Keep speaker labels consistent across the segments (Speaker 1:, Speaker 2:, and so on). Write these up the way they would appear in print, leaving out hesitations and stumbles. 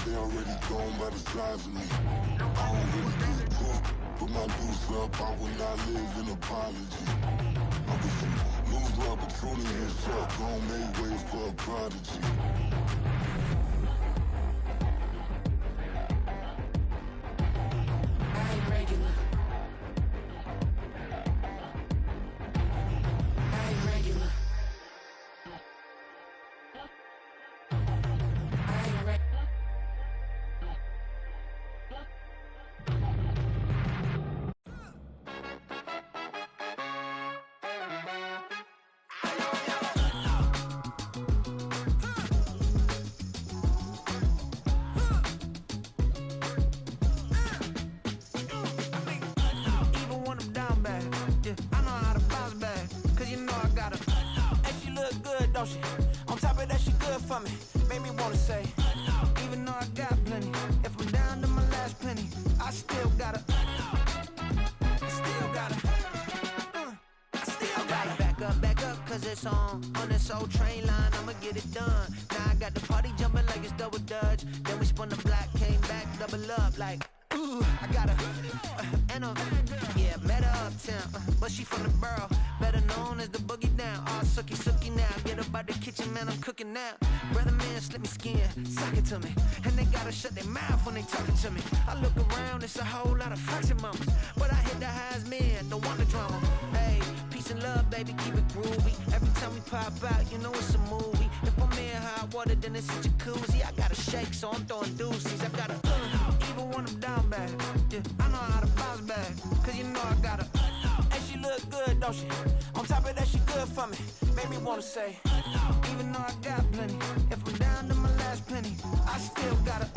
Speaker 1: they already gone by the size of me. I don't really give a fuck, put my goose up, I will not live in apology. I wish you lose the opportunity and fuck, gon' make way for a prodigy.
Speaker 2: Don't she? On top of that, she good for me. Made me wanna say, even though I got plenty, if I'm down to my last penny, I still gotta, back up, cause it's on this old train line, I'ma get it done. Now I got the party jumping like it's double dutch. Then we spun the block, came back, double up like, ooh, I got her, and yeah, met her uptown, but she from the borough, better known as the boogie down. All sookie now, get up out the kitchen, man, I'm cooking now. Brother man, slip me skin, suck it to me, and they gotta shut their mouth when they talking to me. I look around, it's a whole lot of flexing mamas, but I hit the highest men, don't want the drama. Hey, peace and love, baby, keep it groovy. Every time we pop out, you know it's a movie. If I'm in hot water, then it's a jacuzzi. I gotta shake, so I'm throwing deuces. I gotta even when I'm down bad, yeah, I know how to bounce back, cause you know I gotta, and she look good, don't she? On top of that, she good for me. Made me wanna say, even though I got plenty, if I'm down to my last penny, I still gotta,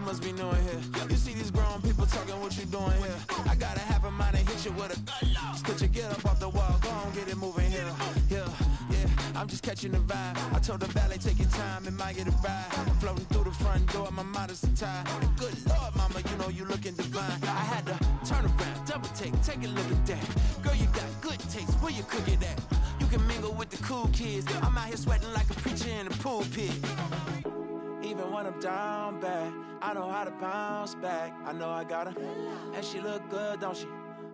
Speaker 2: must be knowing here. You see these grown people talking, what you doing here? I gotta have a mind to hit you with a just put your get up off the wall, go on, get it moving here. Yeah, I'm just catching the vibe. I told the valet, take your time, it might get a ride. Floating through the front door, my mind is tied. And good Lord, mama, you know you looking divine. I had to turn around, double take a look at that. Girl, you got good taste, where you cook it at? You can mingle with the cool kids. I'm out here sweating like a preacher in a pulpit. Even when I'm down bad, I know how to bounce back. I know I got her, and she look good, don't she?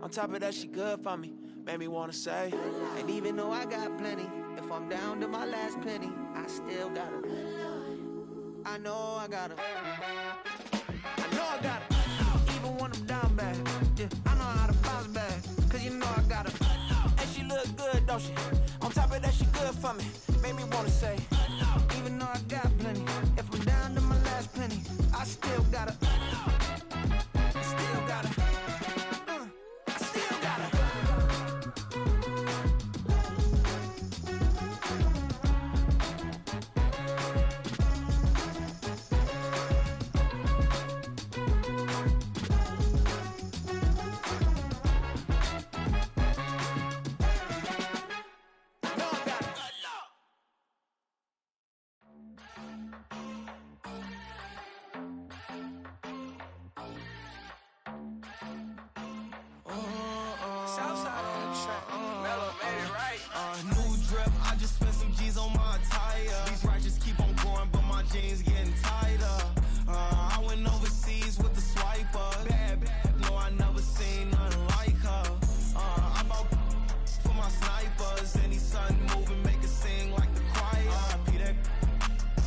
Speaker 2: On top of that, she good for me. Made me wanna say, and even though I got plenty, if I'm down to my last penny, I still got her. I know I got her. I know I got her. Even when I'm down bad, yeah, I know how to bounce back, cause you know I got her. And she look good, don't she? On top of that, she good for me. Made me wanna say, even though I got plenty, if I'm down to my last penny, I still gotta, still gotta, still gotta.
Speaker 3: New drip, I just spent some G's on my attire. These righteous keep on growing, but my jeans getting tighter. I went overseas with the swiper. Bad, no, I never seen nothing like her. I bought for my snipers. Any sun moving, make it sing like the choir. Peter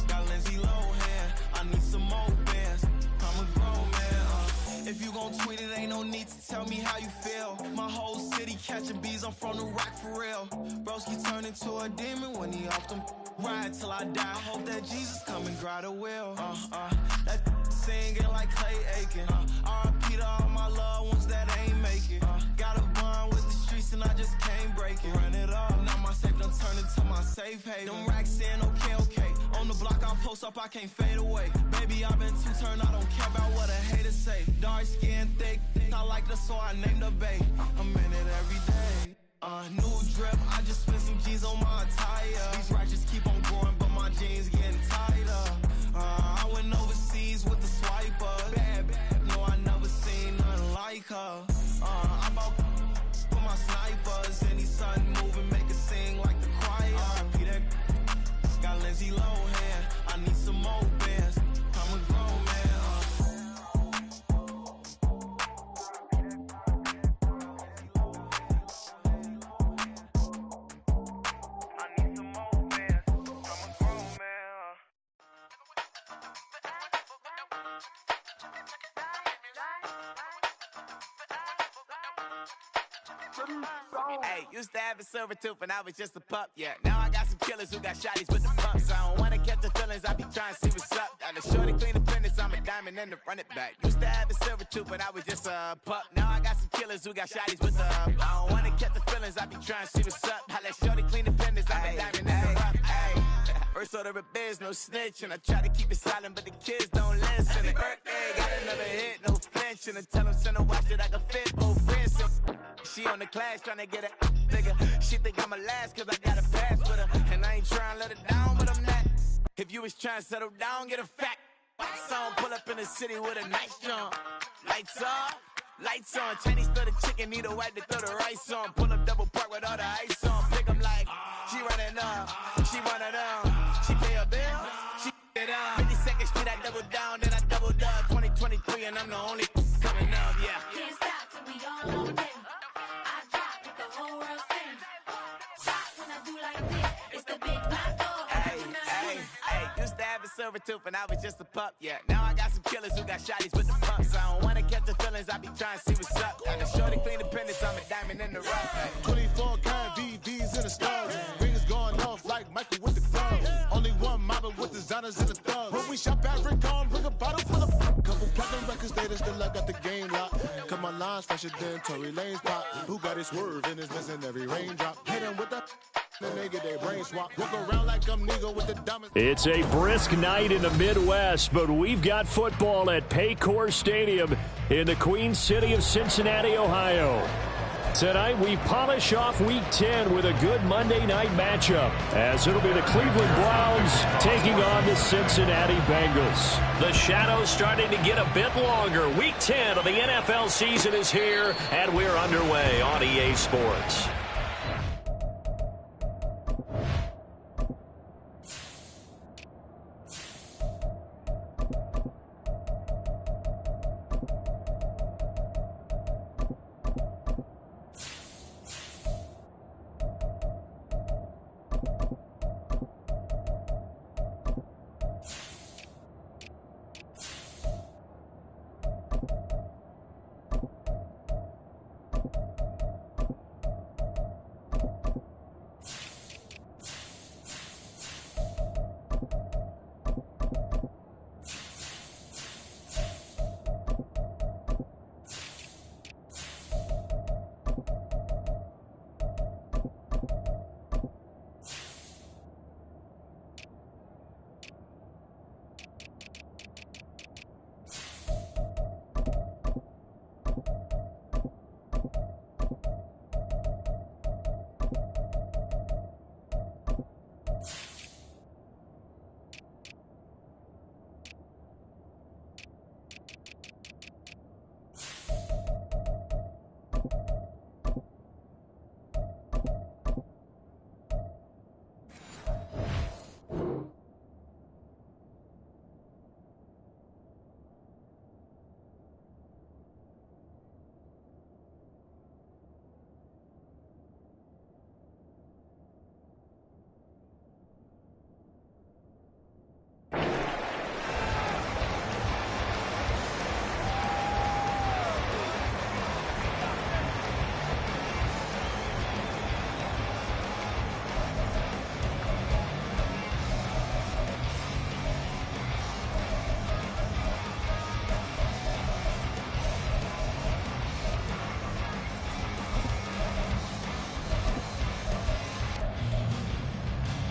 Speaker 3: got Lindsay Lohan. I need some more bands. I'm a grown man. If you gon' tweet it, ain't no need to tell me how you feel. My whole city catching bees, I'm from the rock for real. Broski turn into a demon when he off them. Ride till I die, hope that Jesus come and grab the wheel. That singing like Clay Aiken. R.I.P. to all my loved ones that ain't make it. Got a bond with the streets and I just can't break it. Run it up, now my safe done turn into my safe haven. Them racks in, okay. On the block I post up, I can't fade away. Baby, I've been too turned, I don't care about what a hater say. Dark skin, thick, I like the so I named the bae. I'm in it every day. New drip, I just spent some G's on my attire. These righteous keep on growing, but my jeans getting tighter. I went overseas with the swiper. her. I bought for my snipers. Any sudden moving, make it sing like the choir. RIP that got Lindsay Lohan. I need some more bands. I'm a grown man. I need some more bands. I'm a grown man.
Speaker 2: Hey, used to have a silver tooth when I was just a pup, yeah. Now I got some killers who got shotties with the pumps. I don't wanna catch the feelings, I be trying to see what's up. Got a shorty clean the fitness, I'm a diamond and to run it back. Used to have a silver tooth when I was just a pup. Now I got some killers who got shotties with the I don't wanna catch the feelings, I be trying to see what's up. I let shorty clean the fitness, I'm a diamond and to run it back. First order of biz, no snitch, and I try to keep it silent, but the kids don't listen. And birthday, got another hit, no flinch, and I tell them send a watch that I can fit both wrists. She on the class trying to get a nigga. She think I'm a last cause I got a pass with her. And I ain't trying to let her down, but I'm not. If you was trying to settle down, get a fact. Song pull up in the city with a nice jump. Lights off, lights on. Chinese throw the chicken, need a wipe to throw the rice on. Pull up double park with all the ice on. Pick 'em like, she running up, she one of them. She pay her bill, she it up. 52nd Street, I double down, then I doubled up. 2023 and I'm the only coming up, yeah.
Speaker 4: Can't stop till we all on deck. I drop with the whole world sing. Stop when I do like this. It's the big black door.
Speaker 2: Hey, used to have a silver tooth and I was just a pup, yeah. Now I got some killers who got shotties with the pumps. I don't wanna catch the feelings, I be trying to see what's up. Got a shorty clean the pendants, I'm a diamond in the rough.
Speaker 5: 24 kind VVs in the stars. Ringers going off like Michael with the clubs. Only one mobbing with designers in the thugs. When we shop at Rick on, bring a bottle full of couple platinum records later, still I got the game locked. Cause my lines fresher than Tory Lane's pop. Who got his swerve and is missing every raindrop. Hit him with the then they get their brain swap. Walk around like I'm nigga with the diamonds.
Speaker 6: It's a brisk night in the Midwest, but we've got football at Paycor Stadium in the Queen City of Cincinnati, Ohio. Tonight, we polish off Week 10 with a good Monday night matchup, as it'll be the Cleveland Browns taking on the Cincinnati Bengals. The shadows starting to get a bit longer. Week 10 of the NFL season is here, and we're underway on EA Sports.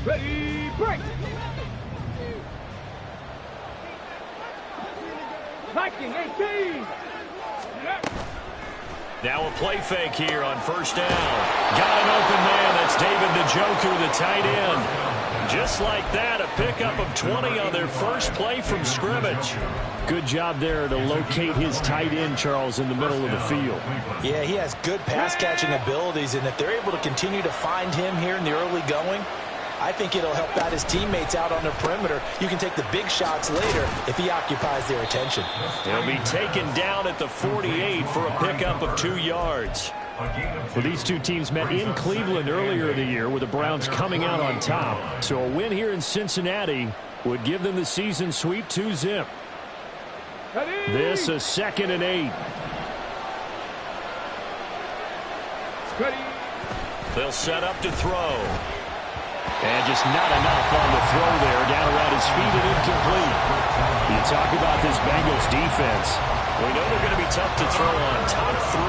Speaker 7: Ready, break! Viking 18!
Speaker 6: Now a play fake here on first down. Got an open man. That's David Njoku, the tight end. Just like that, a pickup of 20 on their first play from scrimmage. Good job there to locate his tight end, Charles, in the middle of the field.
Speaker 8: Yeah, he has good pass-catching abilities, and if they're able to continue to find him here in the early going, I think it'll help out his teammates out on the perimeter. You can take the big shots later if he occupies their attention.
Speaker 6: He'll be taken down at the 48 for a pickup of 2 yards. Well, these two teams met in Cleveland earlier in the year with the Browns coming out on top. So a win here in Cincinnati would give them the season sweep 2-zip. This a 2nd and 8. They'll set up to throw. And just not enough on the throw there. Down around his feet and incomplete. You talk about this Bengals defense. We know they're going to be tough to throw on. Top 3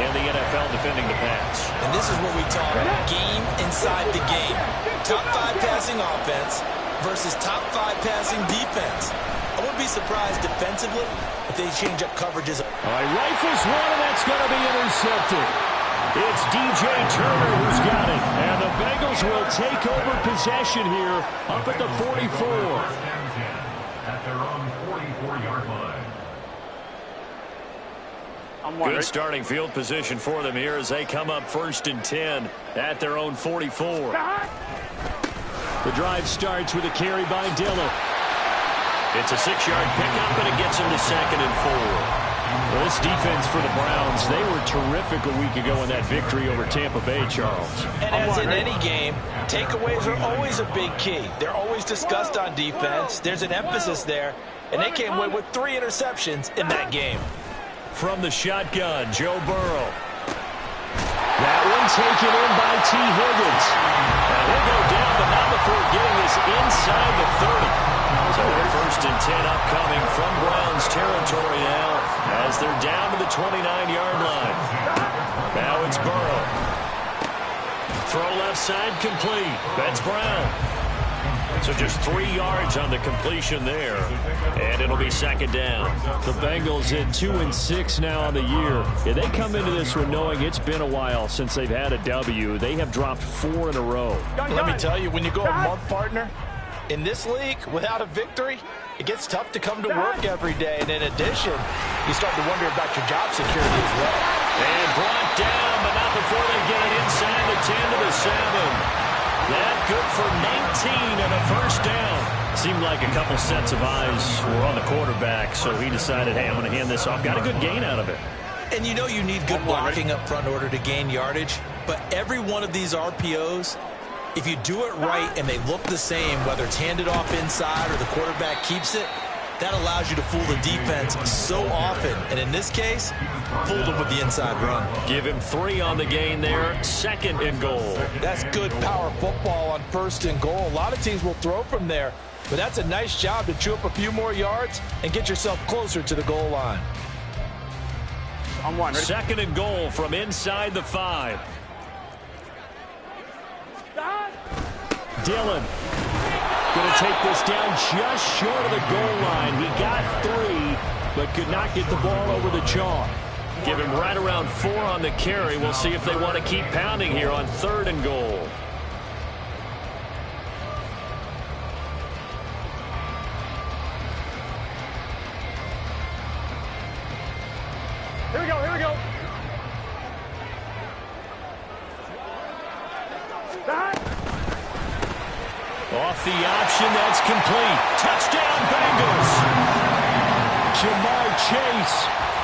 Speaker 6: in the NFL defending the pass.
Speaker 8: And this is what we talk game inside the game. Top 5 passing offense versus top 5 passing defense. I wouldn't be surprised defensively if they change up coverages.
Speaker 6: All right, rifles one, and that's going to be intercepted. It's DJ Turner who's got it. And the Bengals will take over possession here up at the 44.
Speaker 9: At their own 44-yard line.
Speaker 6: Good starting field position for them here as they come up 1st and 10 at their own 44. The drive starts with a carry by Dillon. It's a 6-yard pickup, and it gets him to 2nd and 4. Well, this defense for the Browns, they were terrific a week ago in that victory over Tampa Bay, Charles.
Speaker 8: And as in any game, takeaways are always a big key. They're always discussed on defense. There's an emphasis there, and they came away with 3 interceptions in that game.
Speaker 6: From the shotgun, Joe Burrow. That one taken in by T. Higgins. Now he'll go down, but not before getting this inside the 30. So 1st and 10 upcoming from Browns territory now as they're down to the 29-yard line. Now it's Burrow. Throw left side complete. That's Brown. So just 3 yards on the completion there. And it'll be 2nd down. The Bengals at 2-6 now on the year. Yeah, they come into this one knowing it's been a while since they've had a W. They have dropped 4 in a row.
Speaker 8: Let me tell you, when you go a month, partner, in this league, without a victory, it gets tough to come to work every day. And in addition, you start to wonder about your job security as well.
Speaker 6: And brought down, but not before they get it inside the 10 to the 7. That good for 19 and a 1st down. Seemed like a couple sets of eyes were on the quarterback, so he decided, hey, I'm going to hand this off. Got a good gain out of it.
Speaker 8: And you know you need good blocking up front in order to gain yardage, but every one of these RPOs, if you do it right and they look the same, whether it's handed off inside or the quarterback keeps it, that allows you to fool the defense so often. And in this case, fooled them with the inside run.
Speaker 6: Give him 3 on the gain there. 2nd and goal.
Speaker 8: That's good power football on 1st and goal. A lot of teams will throw from there, but that's a nice job to chew up a few more yards and get yourself closer to the goal line.
Speaker 6: 2nd and goal from inside the 5. Dillon going to take this down just short of the goal line. He got 3, but could not get the ball over the chalk. Give him right around 4 on the carry. We'll see if they want to keep pounding here on 3rd and goal.
Speaker 7: Here we go, here we go.
Speaker 6: Off the option, that's complete. Touchdown, Bengals. Jamar Chase,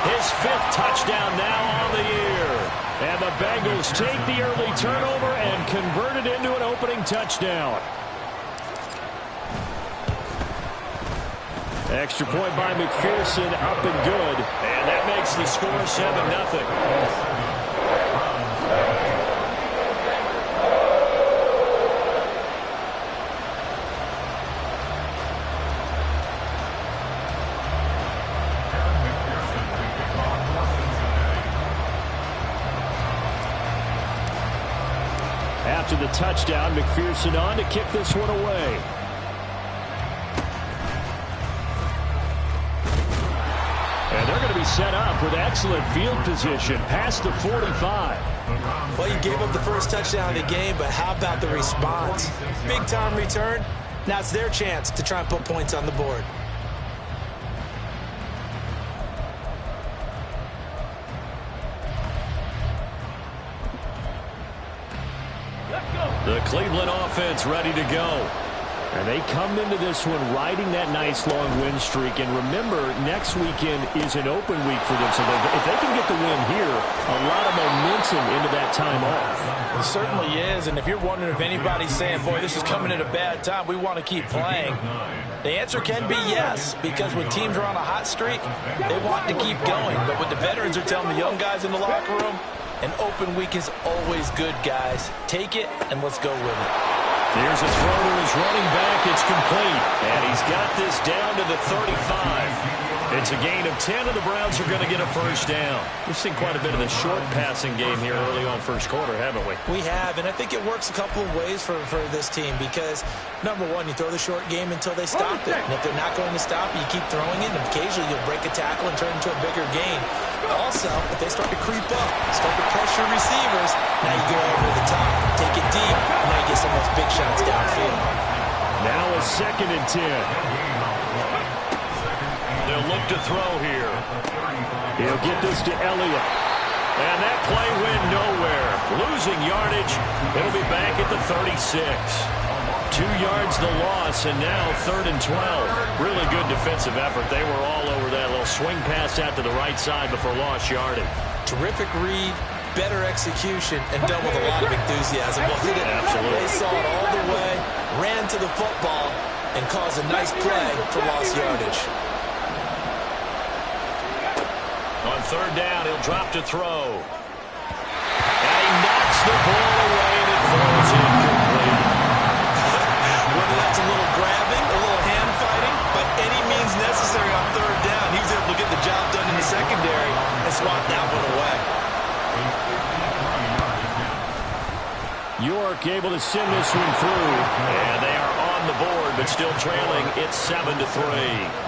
Speaker 6: his 5th touchdown now on the year. And the Bengals take the early turnover and convert it into an opening touchdown. Extra point by McPherson, up and good. And that makes the score 7-0. After the touchdown, McPherson on to kick this one away. And they're going to be set up with excellent field position past the 45.
Speaker 8: Well, you gave up the first touchdown of the game, but how about the response? Big-time return. Now it's their chance to try and put points on the board.
Speaker 6: The Cleveland offense ready to go. And they come into this one riding that nice long win streak. And remember, next weekend is an open week for them. So if they can get the win here, a lot of momentum into that time off.
Speaker 8: It certainly is. And if you're wondering if anybody's saying, boy, this is coming at a bad time, we want to keep playing, the answer can be yes. Because when teams are on a hot streak, they want to keep going. But when the veterans are telling the young guys in the locker room, an open week is always good, guys. Take it, and let's go with it.
Speaker 6: Here's a throw to his running back. It's complete. And he's got this down to the 35. It's a gain of 10, and the Browns are going to get a first down. We've seen quite a bit of the short passing game here early on first quarter, haven't we?
Speaker 8: We have, and I think it works a couple of ways for this team because, number one, you throw the short game until they stop it. And if they're not going to stop it, you keep throwing it, and occasionally you'll break a tackle and turn it into a bigger gain. Also, if they start to creep up, start to pressure receivers, now you go over the top, take it deep, and now you get some of those big shots downfield.
Speaker 6: Now a 2nd and 10. They'll look to throw here. He'll get this to Elliott. And that play went nowhere. Losing yardage. It'll be back at the 36. 2 yards the loss, and now 3rd and 12. Really good defensive effort. They were all over that little swing pass out to the right side before lost yardage.
Speaker 8: Terrific read, better execution, and done with a lot of enthusiasm. Wasn't it?
Speaker 6: Absolutely.
Speaker 8: They saw it all the way, ran to the football, and caused a nice play for lost yardage.
Speaker 6: On 3rd down, he'll drop to throw. And he knocks the ball away, and it falls incomplete.
Speaker 8: Whether that's a little grabbing, a little hand fighting, by any means necessary on 3rd down, he was able to get the job done in the secondary and swat that one away.
Speaker 6: York able to send this one through. And they are on the board, but still trailing. It's 7-3.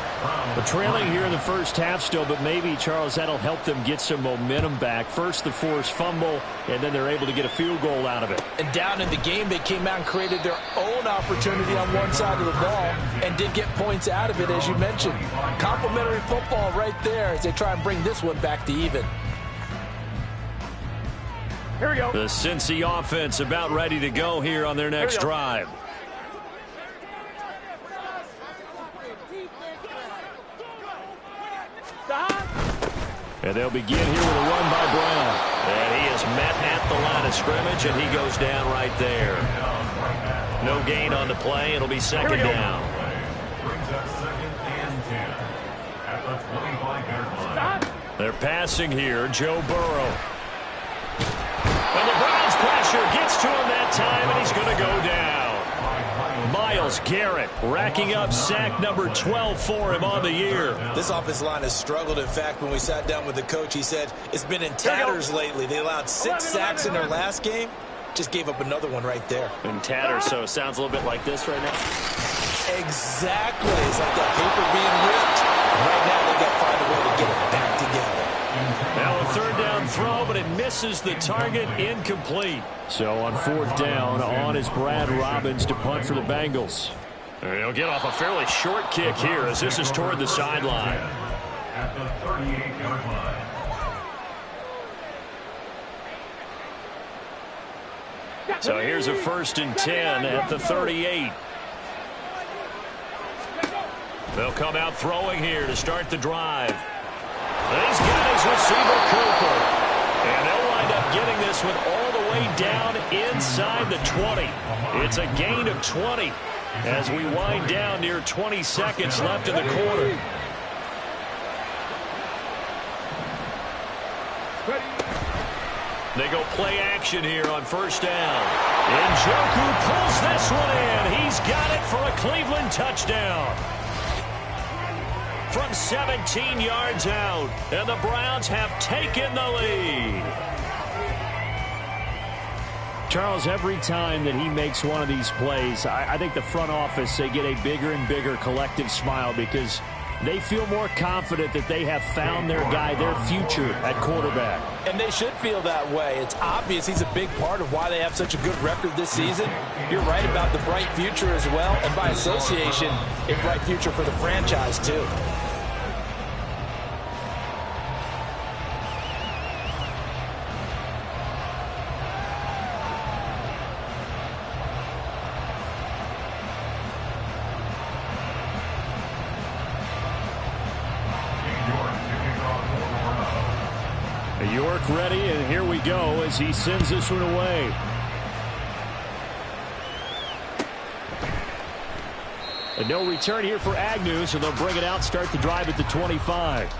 Speaker 6: But trailing here in the first half still, but maybe, Charles, that'll help them get some momentum back. First, the forced fumble, and then they're able to get a field goal out of it.
Speaker 8: And down in the game, they came out and created their own opportunity on one side of the ball and did get points out of it, as you mentioned. Complimentary football right there as they try and bring this one back to even.
Speaker 7: Here we go.
Speaker 6: The Cincy offense about ready to go here on their next drive. And they'll begin here with a run by Brown. And he is met at the line of scrimmage, and he goes down right there. No gain on the play. It'll be 2nd down.
Speaker 9: Brings up 2nd and 10 at the 25-yard line.
Speaker 6: They're passing here. Joe Burrow. And the Browns pressure gets to him that time, and he's going to go down. Myles Garrett racking up sack number 12 for him on the year.
Speaker 8: This offensive line has struggled. In fact, when we sat down with the coach, he said it's been in tatters lately. They allowed 6 sacks in their last game. Just gave up another one right there.
Speaker 6: In tatters, so it sounds a little bit like this right now.
Speaker 8: Exactly. It's like that paper being ripped. And right now, they got to find a way to get it back together.
Speaker 6: Now a 3rd down throw, but it misses the target, incomplete. So on 4th down, on is Brad Robbins to punt for the Bengals. And he'll get off a fairly short kick here as this is toward the sideline.
Speaker 9: At the 38-yard line.
Speaker 6: So here's a 1st and 10 at the 38. They'll come out throwing here to start the drive. He's got his receiver, Cooper. And they'll wind up getting this one all the way down inside the 20. It's a gain of 20 as we wind down near 20 seconds left in the quarter. They go play action here on 1st down. Njoku pulls this one in. He's got it for a Cleveland touchdown. From 17 yards out, and the Browns have taken the lead. Charles, every time that he makes one of these plays, I think the front office, they get a bigger and bigger collective smile because they feel more confident that they have found their guy, their future at quarterback.
Speaker 8: And they should feel that way. It's obvious he's a big part of why they have such a good record this season. You're right about the bright future as well, and by association, a bright future for the franchise too.
Speaker 6: York ready, and here we go as he sends this one away. And no return here for Agnew, so they'll bring it out, start the drive at the 25.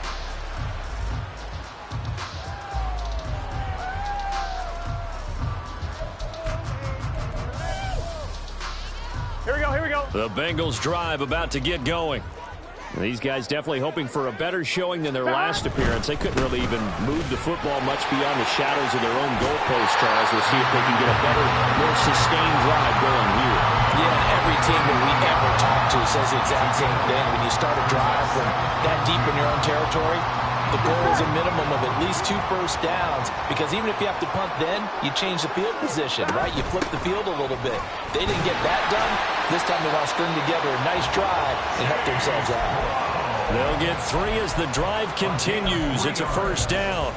Speaker 7: Here we go, here we go.
Speaker 6: The Bengals drive about to get going. These guys definitely hoping for a better showing than their last appearance. They couldn't really even move the football much beyond the shadows of their own goalpost, Charles. We'll see if they can get a better, more sustained drive going here.
Speaker 8: Yeah, every team that we ever talk to says the exact same thing. When you start a drive from that deep in your own territory, the goal is a minimum of at least 2 first downs, because even if you have to punt then, you change the field position, right? You flip the field a little bit. They didn't get that done. This time they want to string together a nice drive and help themselves out.
Speaker 6: They'll get 3 as the drive continues. It's a first down.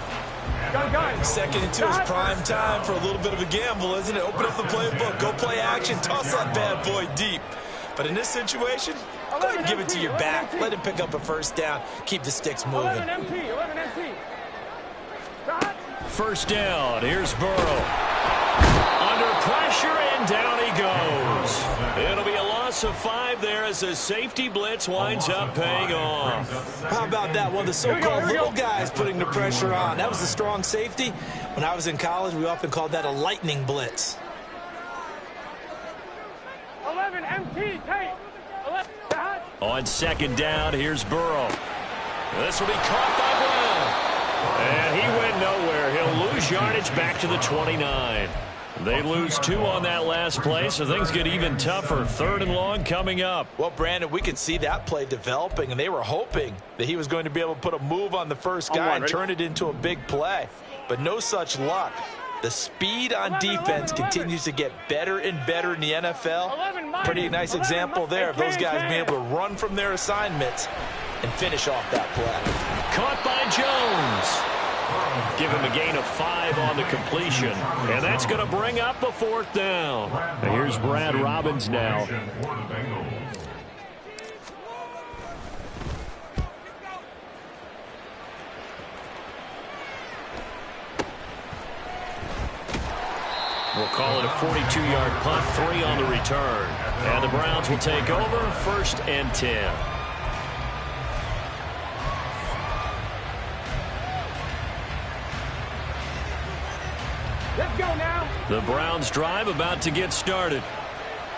Speaker 8: Second and 2 is prime time for a little bit of a gamble, isn't it? Open up the playbook, go play action, toss that bad boy deep. But in this situation, go ahead and give it to your back. Let him pick up a first down. Keep the sticks moving.
Speaker 7: 11 MT.
Speaker 6: First down. Here's Burrow. Under pressure, and down he goes. It'll be a loss of 5 there as the safety blitz winds up paying off.
Speaker 8: How about that? One of the so-called little guys putting the pressure on. That was a strong safety. When I was in college, we often called that a lightning blitz.
Speaker 7: 11 MT, tight. 11,
Speaker 6: on second down, here's Burrow. This will be caught by Brown. And he went nowhere. He'll lose yardage back to the 29. They lose 2 on that last play, so things get even tougher. 3rd and long coming up.
Speaker 8: Well, Brandon, we could see that play developing, and they were hoping that he was going to be able to put a move on the first guy and turn it into a big play. But no such luck. The speed on defense continues to get better and better in the NFL. Pretty nice example there of those guys being able to run from their assignments and finish off that play.
Speaker 6: Caught by Jones. Give him a gain of 5 on the completion. And that's going to bring up a 4th down. And here's Brad Robbins now. We'll call it a 42-yard punt, 3 on the return. And the Browns will take over, 1st and 10.
Speaker 7: Let's go now.
Speaker 6: The Browns drive about to get started.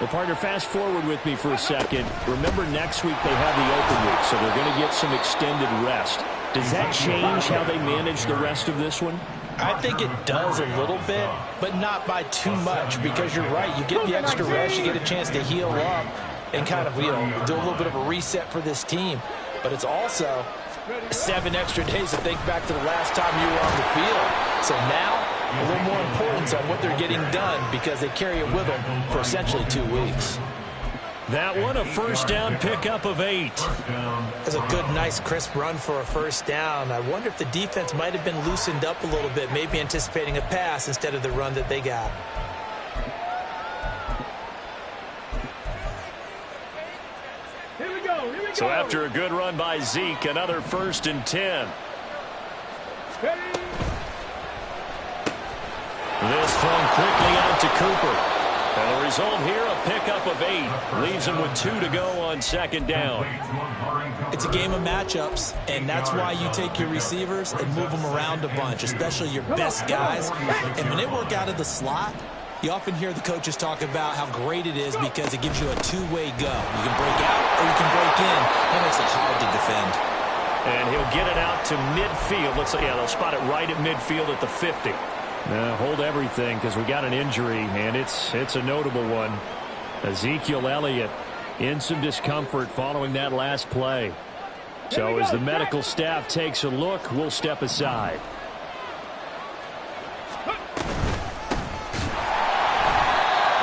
Speaker 6: Well, partner, fast forward with me for a second. Remember, next week they have the open week, so they're going to get some extended rest. Does that change how they manage the rest of this one?
Speaker 8: I think it does a little bit, but not by too much, because you're right. You get the extra rest, you get a chance to heal up and kind of, do a little bit of a reset for this team. But it's also 7 extra days to think back to the last time you were on the field. So now, a little more importance on what they're getting done, because they carry it with them for essentially 2 weeks.
Speaker 6: That one, a first down pickup of 8.
Speaker 8: That's a good, nice, crisp run for a first down. I wonder if the defense might have been loosened up a little bit, maybe anticipating a pass instead of the run that they got.
Speaker 7: Here we go.
Speaker 6: So after a good run by Zeke, another 1st and 10. This thrown quickly out to Cooper. And the result here, a pickup of 8. Leaves him with 2 to go on second down.
Speaker 8: It's a game of matchups, and that's why you take your receivers and move them around a bunch, especially your best guys. And when they work out of the slot, you often hear the coaches talk about how great it is because it gives you a 2-way go. You can break out or you can break in. That makes it hard to defend.
Speaker 6: And he'll get it out to midfield. They'll spot it right at midfield at the 50. Hold everything, because we got an injury, and it's a notable one. Ezekiel Elliott in some discomfort following that last play. So as the medical staff takes a look, we'll step aside.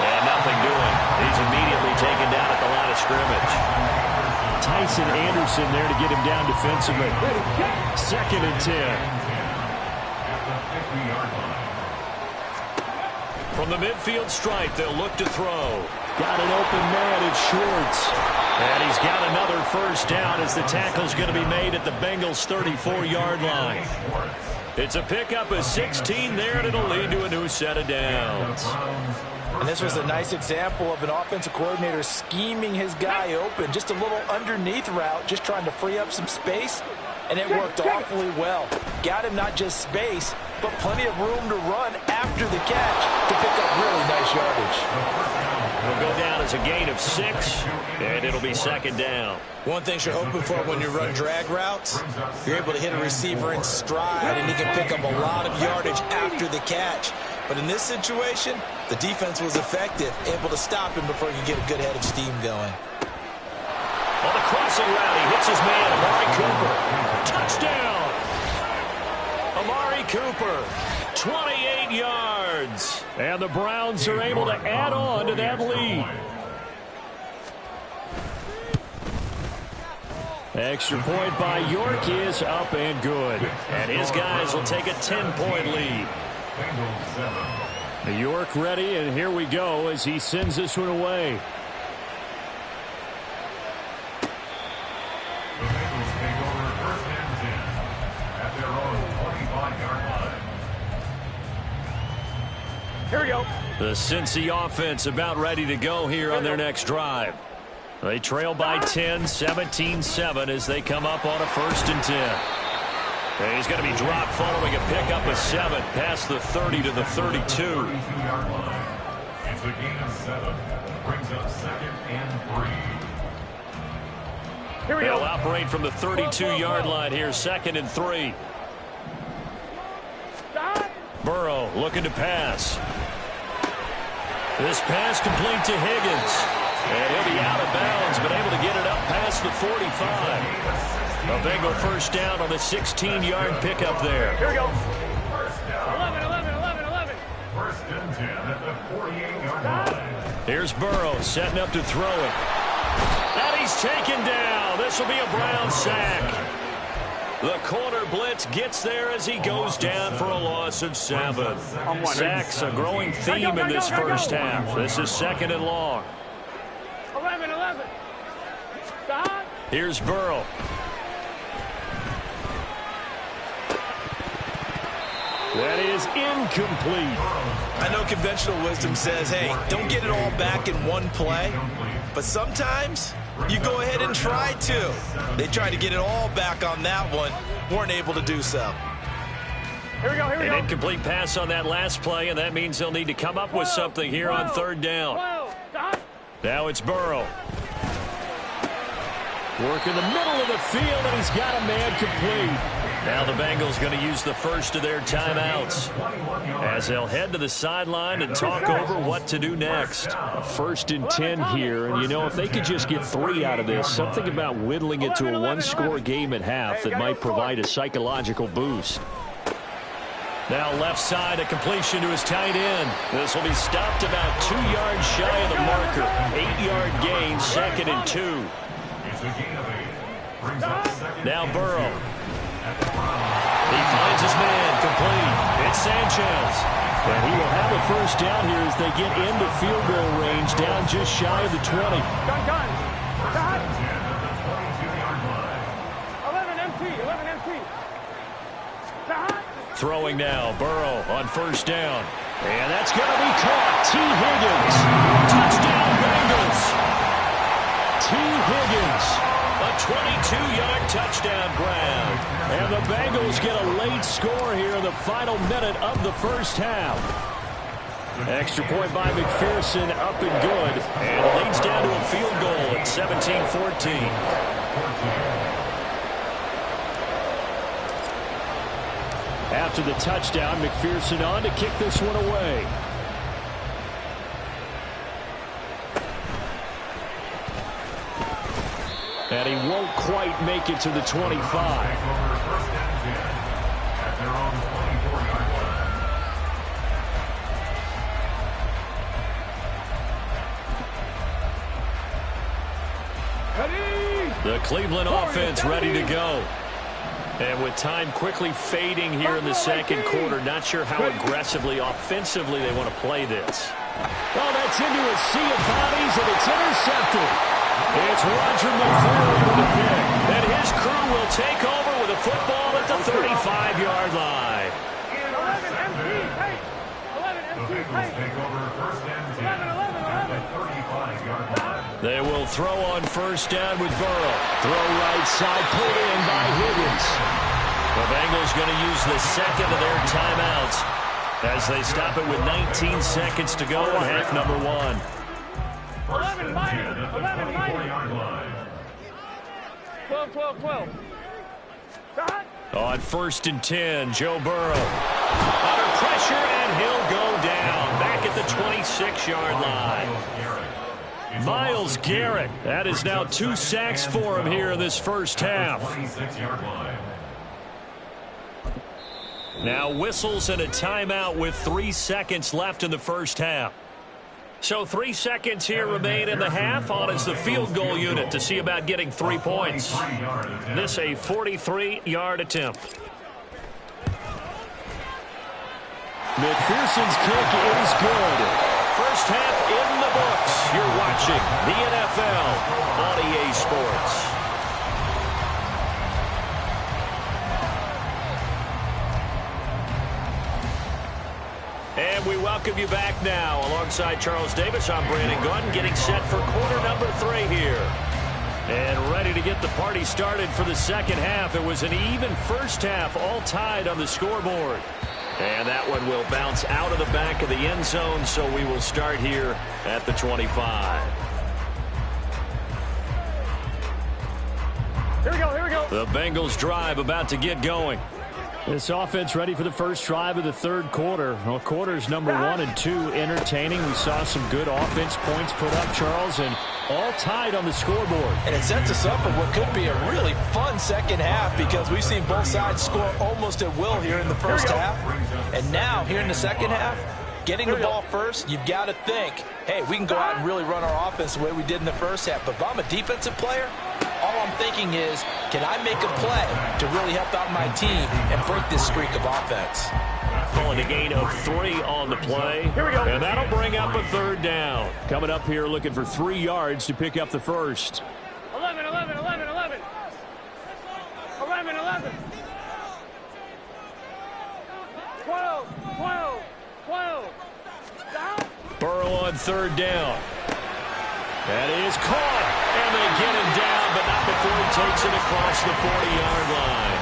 Speaker 6: And nothing doing. He's immediately taken down at the line of scrimmage. Tyson Anderson there to get him down defensively. 2nd and 10. From the midfield stripe, they'll look to throw. Got an open man at Schwartz. And he's got another first down as the tackle's going to be made at the Bengals' 34-yard line. It's a pickup of 16 there, and it'll lead to a new set of downs.
Speaker 8: And this was a nice example of an offensive coordinator scheming his guy open. Just a little underneath route, just trying to free up some space, and it worked awfully well. Got him not just space, but plenty of room to run after the catch to pick up really nice yardage.
Speaker 6: It'll go down as a gain of 6, and it'll be 2nd down.
Speaker 8: One thing you're hoping for when you run drag routes, you're able to hit a receiver in stride, and he can pick up a lot of yardage after the catch. But in this situation, the defense was effective, able to stop him before he could get a good head of steam going.
Speaker 6: On the crossing route, he hits his man, Amari Cooper. Touchdown! Amari Cooper, 28 yards. And the Browns are able to add on to that lead. Extra point by York is up and good. And his guys will take a 10-point lead. York ready, and here we go as he sends this one away.
Speaker 9: The Bengals take over 1st and 10 at their own 25-yard line.
Speaker 7: Here we go.
Speaker 6: The Cincy offense about ready to go here on their next drive. They trail by 10, 17-7 as they come up on a 1st and 10. And he's going to be dropped following a pickup of 7 past the 30 to the 32.
Speaker 9: 32-yard line. It's a gain of 7. Brings up 2nd and 3.
Speaker 7: Here we
Speaker 6: They'll
Speaker 7: go.
Speaker 6: operate from the 32-yard line here, 2nd and 3. Burrow looking to pass. This pass complete to Higgins. And he'll be out of bounds, but able to get it up past the 45. A Bengal first down on the 16-yard pickup there.
Speaker 7: Here we go. 11.
Speaker 9: 1st and 10 at the 48-yard line.
Speaker 6: Here's Burrow setting up to throw it. And he's taken down. This will be a Brown sack. The corner blitz gets there as he goes down for a loss of 7. Sacks a growing theme in this first half. This is 2nd and long.
Speaker 7: 11. Stop.
Speaker 6: Here's Burrow. That is incomplete.
Speaker 8: I know conventional wisdom says, hey, don't get it all back in one play. But sometimes you go ahead and try to. They tried to get it all back on that one. Weren't able to do so.
Speaker 7: Here we go.
Speaker 6: An incomplete pass on that last play, and that means they'll need to come up with something here on 3rd down. Now it's Burrow. Work in the middle of the field, and he's got a man complete. Now the Bengals going to use the first of their timeouts as they'll head to the sideline and talk over what to do next. 1st and 10 here, and you know, if they could just get 3 out of this, something about whittling it to a 1-score game at half that might provide a psychological boost. Now left side, a completion to his tight end. This will be stopped about 2 yards shy of the marker. 8-yard gain, 2nd and 2.
Speaker 9: It's a gain of 8. Brings up 2nd.
Speaker 6: Now Burrow. He finds his man complete. It's Sanchez. And he will have a first down here as they get into field goal range, down just shy of the 20.
Speaker 7: Done. Stop. 11 MT. Stop.
Speaker 6: Throwing now, Burrow on first down. And that's going to be caught. T. Higgins. Touchdown Bengals. T. Higgins. A 22-yard touchdown grab. And the Bengals get a late score here in the final minute of the first half. Extra point by McPherson, up and good. And leads down to a field goal at 17-14. After the touchdown, McPherson on to kick this one away. And he won't quite make it to the 25.
Speaker 9: First and 10 at their own 24-yard line.
Speaker 6: The Cleveland offense ready to go. And with time quickly fading here in the second quarter, not sure how aggressively, offensively they want to play this. Oh, that's into a sea of bodies, and it's intercepted. It's Roger McFarland with the pick. And his crew will take over with a football at the 35-yard line.
Speaker 7: 11 MT, take. 11
Speaker 9: The
Speaker 7: MT,
Speaker 9: Bengals
Speaker 7: take.
Speaker 9: take over first and 10 at the 35-yard line.
Speaker 6: They will throw on first down with Burrow. Throw right side, put in by Higgins. The Bengals going to use the second of their timeouts as they stop it with 19 seconds to go in half number one.
Speaker 7: 11 minus. 11
Speaker 9: 24-yard line.
Speaker 7: 12, 12, 12. Stop.
Speaker 6: On first and 10, Joe Burrow. Under pressure, and he'll go down. Back at the 26-yard line. Myles Garrett. That is now 2 sacks for him here in this first half.
Speaker 9: 26-yard line.
Speaker 6: Now whistles and a timeout with 3 seconds left in the first half. So 3 seconds here remain in the half. On is the field goal unit to see about getting 3 points. This a 43-yard attempt. McPherson's kick is good. First half in the books. You're watching the NFL on EA Sports. And we welcome you back now. Alongside Charles Davis, I'm Brandon Gordon, getting set for quarter number 3 here. And ready to get the party started for the second half. It was an even first half, all tied on the scoreboard. And that one will bounce out of the back of the end zone, so we will start here at the 25.
Speaker 7: Here we go, here we go.
Speaker 6: The Bengals drive about to get going. This offense ready for the first drive of the third quarter. Well, quarters number 1 and 2 entertaining. We saw some good offense points put up, Charles, and all tied on the scoreboard.
Speaker 8: And it sets us up for what could be a really fun second half because we've seen both sides score almost at will here in the first half. And now, here in the second half, getting the ball first, you've got to think, hey, we can go out and really run our offense the way we did in the first half. But if I'm a defensive player, all I'm thinking is, can I make a play to really help out my team and break this streak of offense?
Speaker 6: Calling a gain of 3 on the play.
Speaker 7: Here we go.
Speaker 6: And that'll bring up a third down. Coming up here looking for 3 yards to pick up the first.
Speaker 7: 11, 11, 11, 11. 11, 11. 12, 12, 12. Stop.
Speaker 6: Burrow on third down. That is caught. And they get him down, but not before he takes it across the 40-yard line.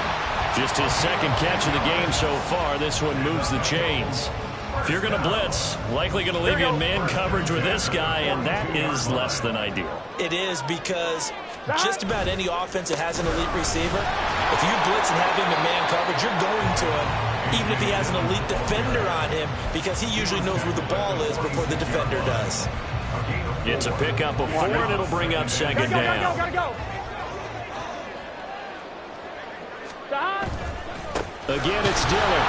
Speaker 6: Just his second catch of the game so far. This one moves the chains. If you're going to blitz, likely going to leave you in man coverage with this guy, and that is less than ideal.
Speaker 8: It is because just about any offense that has an elite receiver, if you blitz and have him in man coverage, you're going to him, even if he has an elite defender on him, because he usually knows where the ball is before the defender does.
Speaker 6: It's a pickup of 4, and it'll bring up second down.
Speaker 7: Gotta go. Stop.
Speaker 6: Again, it's Dillon.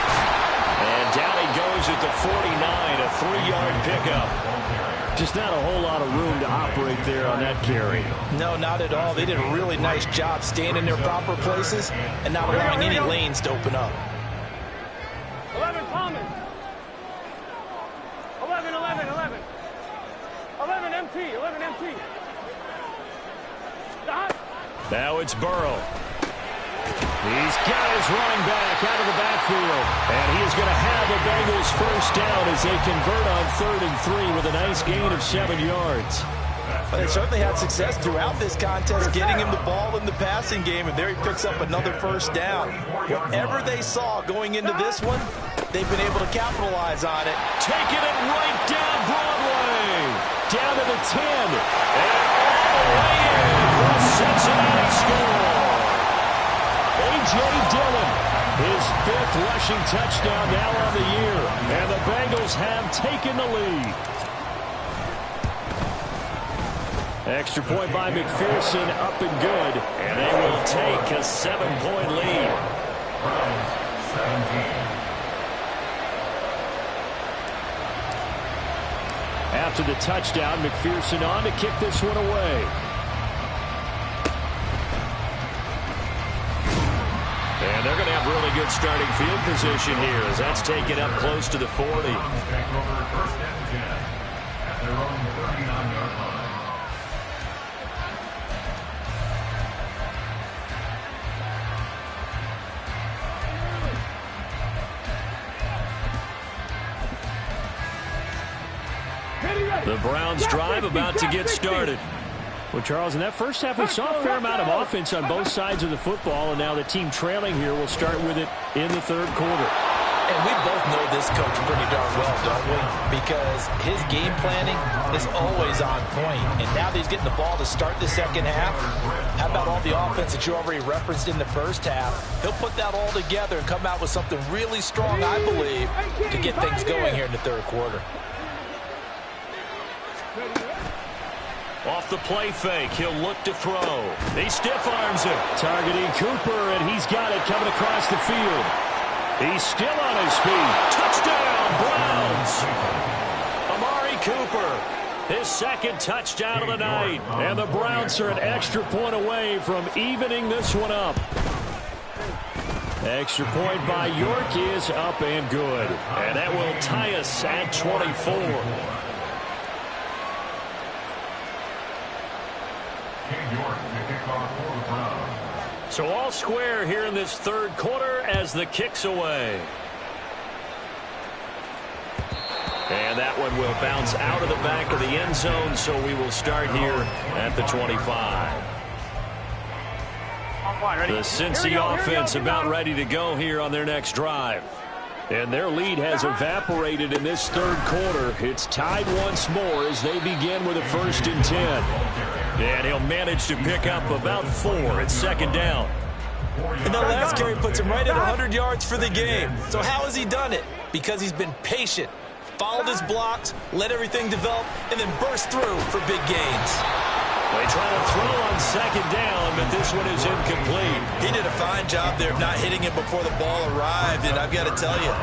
Speaker 6: And down he goes at the 49, a 3-yard pickup. Just not a whole lot of room to operate there on that carry.
Speaker 8: No, not at all. They did a really nice job staying in their proper places and not allowing any lanes to open up.
Speaker 7: 11, Thomas. 11, 11, 11. 11 MT, 11 MT. Stop.
Speaker 6: Now it's Burrow. He's got his running back out of the backfield. And he is going to have the Bengals first down as they convert on 3rd and 3 with a nice gain of 7 yards.
Speaker 8: But they certainly had success throughout this contest, getting him the ball in the passing game, and there he picks up another first down. Whatever they saw going into this one, they've been able to capitalize on it.
Speaker 6: Taking it right down Broadway. Down to the 10. And all the way in for a Cincinnati score. A.J. Dillon, his 5th rushing touchdown now on the year. And the Bengals have taken the lead. Extra point by McPherson, up and good. And they will take a 7-point lead.
Speaker 9: Browns 17.
Speaker 6: After the touchdown, McPherson on to kick this one away. And they're going to have really good starting field position here as that's taken up close to the 40.
Speaker 9: Browns take over first and 10 at their own 39-yard line.
Speaker 6: The Browns drive about to get started. Well, Charles, in that first half, we saw a fair amount of offense on both sides of the football, and now the team trailing here will start with it in the third quarter.
Speaker 8: And we both know this coach pretty darn well, don't we? Because his game planning is always on point. And now that he's getting the ball to start the second half, how about all the offense that you already referenced in the first half? He'll put that all together and come out with something really strong, I believe, to get things going here in the third quarter.
Speaker 6: Off the play fake, he'll look to throw. He stiff arms it. Targeting Cooper, and he's got it coming across the field. He's still on his feet. Touchdown, Browns. Amari Cooper, his second touchdown of the night. And the Browns are an extra point away from evening this one up. Extra point by York is up and good. And that will tie us at 24. So all square here in this third quarter as the kick's away. And that one will bounce out of the back of the end zone, so we will start here at the 25. The Cincy offense about ready to go here on their next drive. And their lead has evaporated in this third quarter. It's tied once more as they begin with a 1st and 10. And he'll manage to pick up about 4 at second down.
Speaker 8: And that last carry puts him right at 100 yards for the game. So how has he done it? Because he's been patient, followed his blocks, let everything develop, and then burst through for big gains.
Speaker 6: They try to throw on second down, but this one is incomplete.
Speaker 8: He did a fine job there of not hitting it before the ball arrived, and I've got to tell you,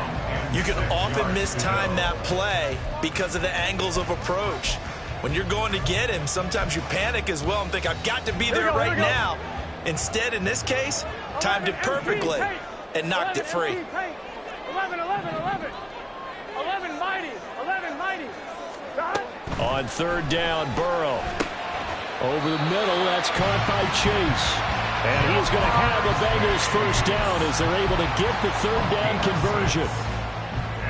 Speaker 8: you can often mistime that play because of the angles of approach. When you're going to get him, sometimes you panic as well and think, I've got to be there right now. Instead, in this case, timed it perfectly and knocked it free.
Speaker 7: 11, mighty.
Speaker 6: On third down, Burrow. Over the middle, that's caught by Chase. And he is going to have a Bengals first down as they're able to get the third down conversion.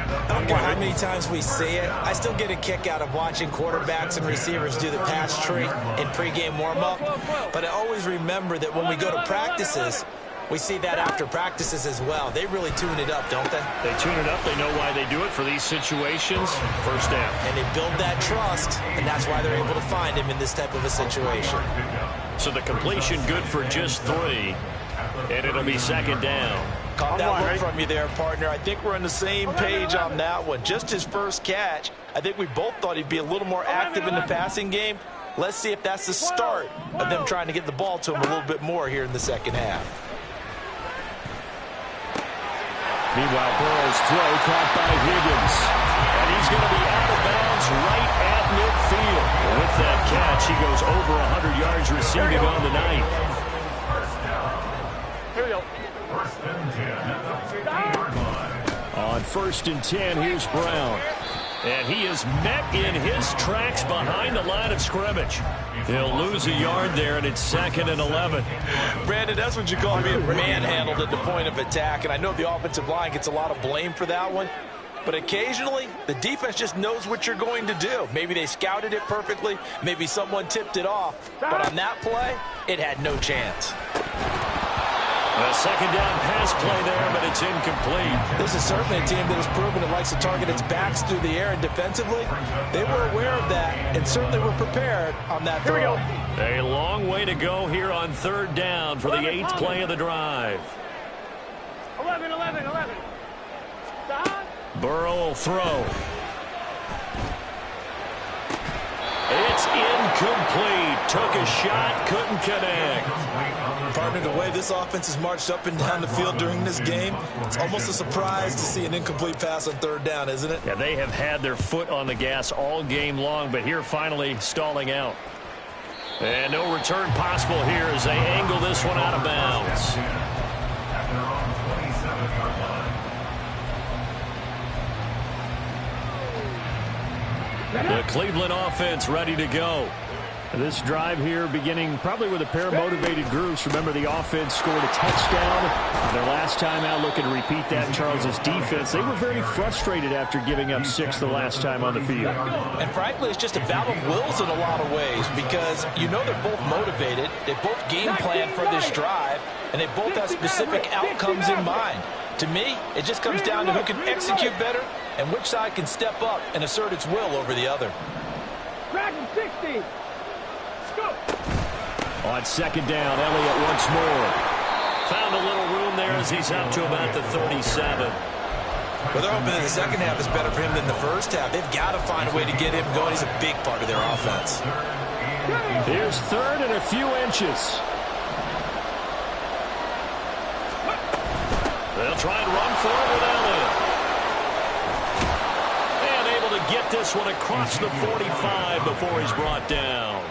Speaker 8: I don't care how many times we see it. I still get a kick out of watching quarterbacks and receivers do the pass tree in pregame warm-up. But I always remember that when we go to practices, we see that after practices as well. They really tune it up, don't they?
Speaker 6: They tune it up. They know why they do it for these situations. First down.
Speaker 8: And they build that trust, and that's why they're able to find him in this type of a situation.
Speaker 6: So the completion good for just 3, and it'll be second down.
Speaker 8: Caught that look from you there, partner. I think we're on the same page on that one. Just his first catch. I think we both thought he'd be a little more active in the passing game. Let's see if that's the start of them trying to get the ball to him a little bit more here in the second half.
Speaker 6: Meanwhile, Burrow's throw caught by Higgins. And he's going to be out of bounds right at midfield. With that catch, he goes over 100 yards receiving on the night.
Speaker 7: Here we go.
Speaker 9: First and 10 at the 50-yard line.
Speaker 6: On 1st and 10, here's Brown. And he is met in his tracks behind the line of scrimmage. He'll lose a yard there, and it's 2nd and 11.
Speaker 8: Brandon, that's what you call being manhandled at the point of attack. And I know the offensive line gets a lot of blame for that one. But occasionally, the defense just knows what you're going to do. Maybe they scouted it perfectly. Maybe someone tipped it off. But on that play, it had no chance.
Speaker 6: A second down pass play there, but it's incomplete.
Speaker 8: This is certainly a team that has proven it likes to target its backs through the air, and defensively, they were aware of that and certainly were prepared on that throw.
Speaker 6: A long way to go here on third down for the 8th play of the drive.
Speaker 7: 11.
Speaker 6: Burrow will throw. It's incomplete. Took a shot, couldn't connect.
Speaker 8: Partner, the way this offense has marched up and down the field during this game, it's almost a surprise to see an incomplete pass on third down, isn't it?
Speaker 6: Yeah, they have had their foot on the gas all game long, but here finally stalling out. And no return possible here as they angle this one out of bounds.
Speaker 9: At their own 27-yard line.
Speaker 6: The Cleveland offense ready to go. This drive here beginning probably with a pair of motivated groups. Remember, the offense scored a touchdown. Their last time out, looking to repeat that. Charles's defense, they were very frustrated after giving up 6 the last time on the field.
Speaker 8: And frankly, it's just a battle of wills in a lot of ways because you know they're both motivated. They both game plan for this drive, and they both have specific outcomes in mind. To me, it just comes down to who can execute better and which side can step up and assert its will over the other.
Speaker 7: Dragon 60.
Speaker 6: On second down, Elliott once more. Found a little room there as he's up to about the 37.
Speaker 8: Well, they're hoping that the second half is better for him than the first half. They've got to find a way to get him going. He's a big part of their offense.
Speaker 6: Here's third and a few inches. They'll try and run for it with Elliott. And able to get this one across the 45 before he's brought down.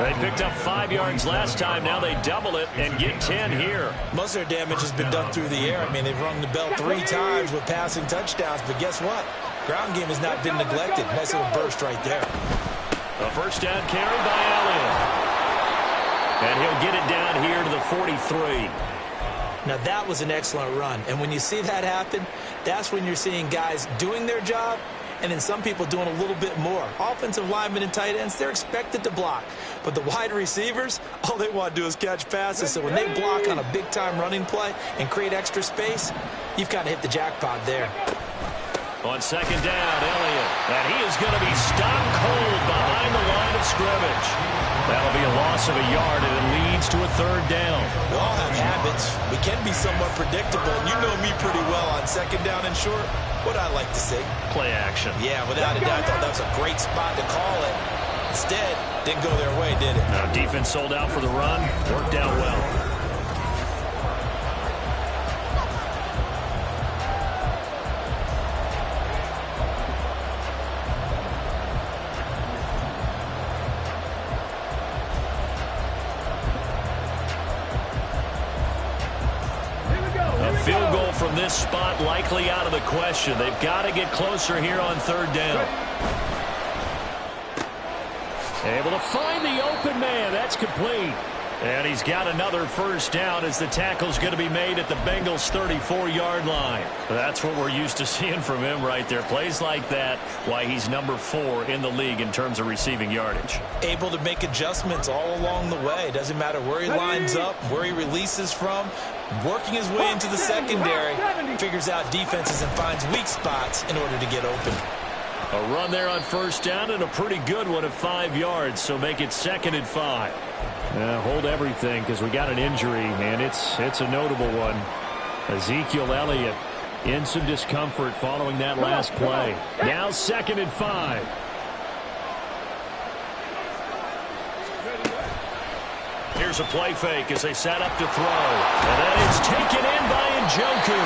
Speaker 6: They picked up 5 yards last time. Now they double it and get 10 here.
Speaker 8: Most of their damage has been done through the air. I mean, they've rung the bell 3 times with passing touchdowns. But guess what? Ground game has not been neglected. Nice little burst right there.
Speaker 6: A first down carry by Elliott. And he'll get it down here to the 43.
Speaker 8: Now, that was an excellent run. And when you see that happen, that's when you're seeing guys doing their job and then some people doing a little bit more. Offensive linemen and tight ends, they're expected to block. But the wide receivers, all they want to do is catch passes. So when they block on a big-time running play and create extra space, you've kind of hit the jackpot there.
Speaker 6: On second down, Elliott. And he is going to be stopped cold behind the line of scrimmage. That'll be a loss of a yard, and it leads to a third down.
Speaker 8: We all have habits. We can be somewhat predictable. And you know me pretty well on second down and short. What I like to see?
Speaker 6: Play action.
Speaker 8: Yeah, without a doubt, I thought that was a great spot to call it. Instead, didn't go their way, did it?
Speaker 6: Now, defense sold out for the run. Worked out well. Field goal from this spot likely out of the question. They've got to get closer here on third down. Able to find the open man. That's complete. And he's got another first down as the tackle's going to be made at the Bengals' 34-yard line. That's what we're used to seeing from him right there. Plays like that, why he's number 4 in the league in terms of receiving yardage.
Speaker 8: Able to make adjustments all along the way. Doesn't matter where he lines up, where he releases from. Working his way into the secondary, figures out defenses and finds weak spots in order to get open.
Speaker 6: A run there on first down and a pretty good one at 5 yards, so make it 2nd and 5. Hold everything because we got an injury, and it's a notable one. Ezekiel Elliott in some discomfort following that last play. Now 2nd and 5. Here's a play fake as they set up to throw. And then it's taken in by Njoku.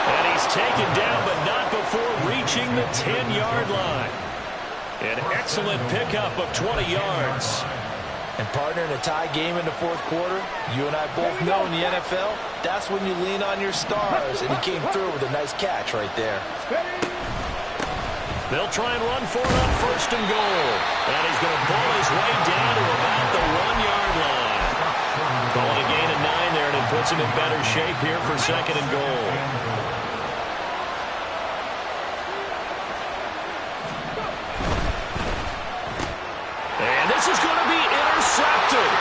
Speaker 6: And he's taken down, but not before reaching the 10-yard line. An excellent pickup of 20 yards.
Speaker 8: And partner, in a tie game in the fourth quarter, you and I both know in the NFL, that's when you lean on your stars. And he came through with a nice catch right there.
Speaker 6: They'll try and run for it on 1st and goal. And he's going to pull his way down to about the 1-yard line. Calling a gain of 9 there, and it puts him in better shape here for 2nd and goal. And this is going to be intercepted.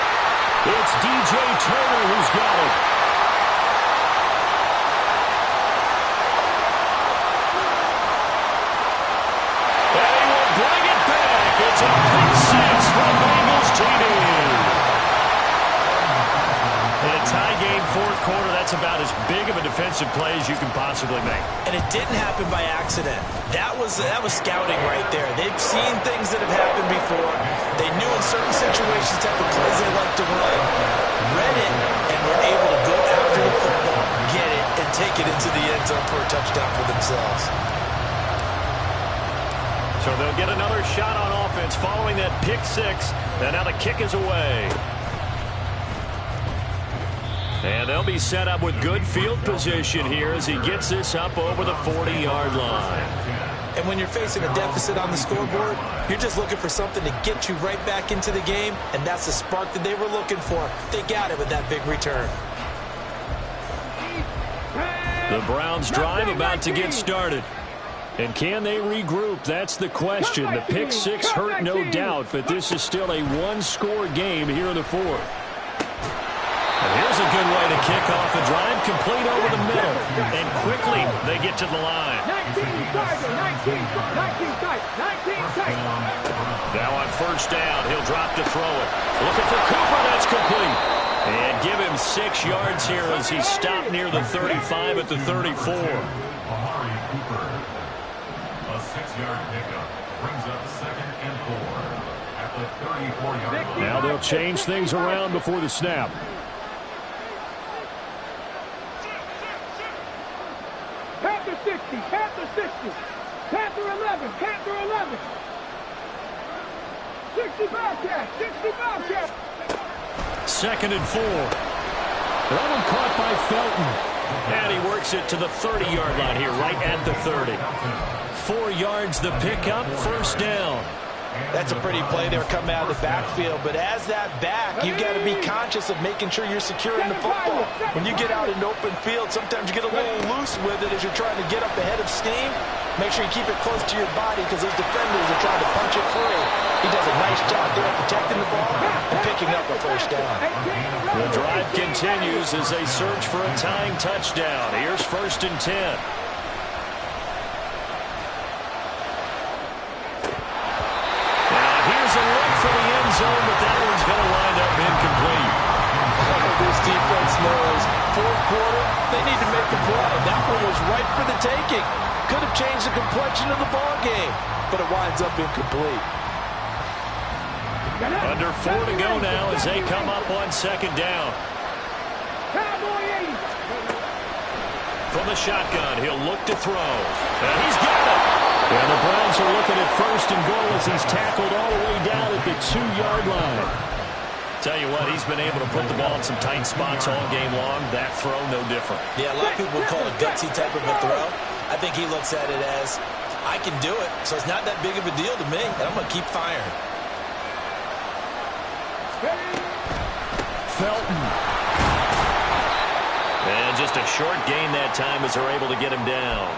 Speaker 6: It's DJ Turner who's got it. And he will bring it back. It's a pick 6 for Bengals TD. In a tie game fourth quarter, that's about as big of a defensive play as you can possibly make.
Speaker 8: And it didn't happen by accident. That was scouting right there. They've seen things that have happened before. They knew in certain situations type of plays they like to run, read it, and were able to go after the football, get it, and take it into the end zone for a touchdown for themselves.
Speaker 6: So they'll get another shot on offense following that pick six. And now the kick is away. And they'll be set up with good field position here as he gets this up over the 40-yard line.
Speaker 8: And when you're facing a deficit on the scoreboard, you're just looking for something to get you right back into the game, and that's the spark that they were looking for. They got it with that big return.
Speaker 6: The Browns drive about to get started. And can they regroup? That's the question. The pick six hurt, no doubt, but this is still a one-score game here in the fourth. And here's a good way to kick off the drive, complete over the middle. And quickly, they get to the line.
Speaker 7: 19 tight.
Speaker 6: Now on first down, he'll drop to throw it. Looking for Cooper, that's complete. And give him 6 yards here as he stopped near the 35 at the 34.
Speaker 9: A 6-yard pickup brings up 2nd and 4 at the 34-yard line.
Speaker 6: Now they'll change things around before the snap.
Speaker 7: Panther 60. Panther 11. 60 Bobcat.
Speaker 6: 2nd and 4. That one caught by Felton. And he works it to the 30-yard line here, right at the 30. 4 yards the pickup, first down.
Speaker 8: That's a pretty play there coming out of the backfield, but as that back, you've got to be conscious of making sure you're securing the football. When you get out in open field, sometimes you get a little loose with it as you're trying to get up ahead of steam. Make sure you keep it close to your body because those defenders are trying to punch it free. He does a nice job there protecting the ball and picking up a first down.
Speaker 6: The drive continues as they search for a tying touchdown. Here's 1st and 10. Here's a look for the end zone, but that one's going to wind up incomplete.
Speaker 8: This defense knows fourth quarter, they need to make a play. That one was right for the taking. Could have changed the complexion of the ball game, but it winds up incomplete.
Speaker 6: Under 4 to go now as they come up on 2nd down. From the shotgun, he'll look to throw. And he's got it. And the Browns are looking at 1st and goal as he's tackled all the way down at the 2-yard line. Tell you what, he's been able to put the ball in some tight spots all game long. That throw, no different.
Speaker 8: Yeah, a lot of people would call it a gutsy type of a throw. I think he looks at it as, I can do it, so it's not that big of a deal to me, and I'm going to keep firing.
Speaker 6: Felton. And just a short gain that time as they're able to get him down.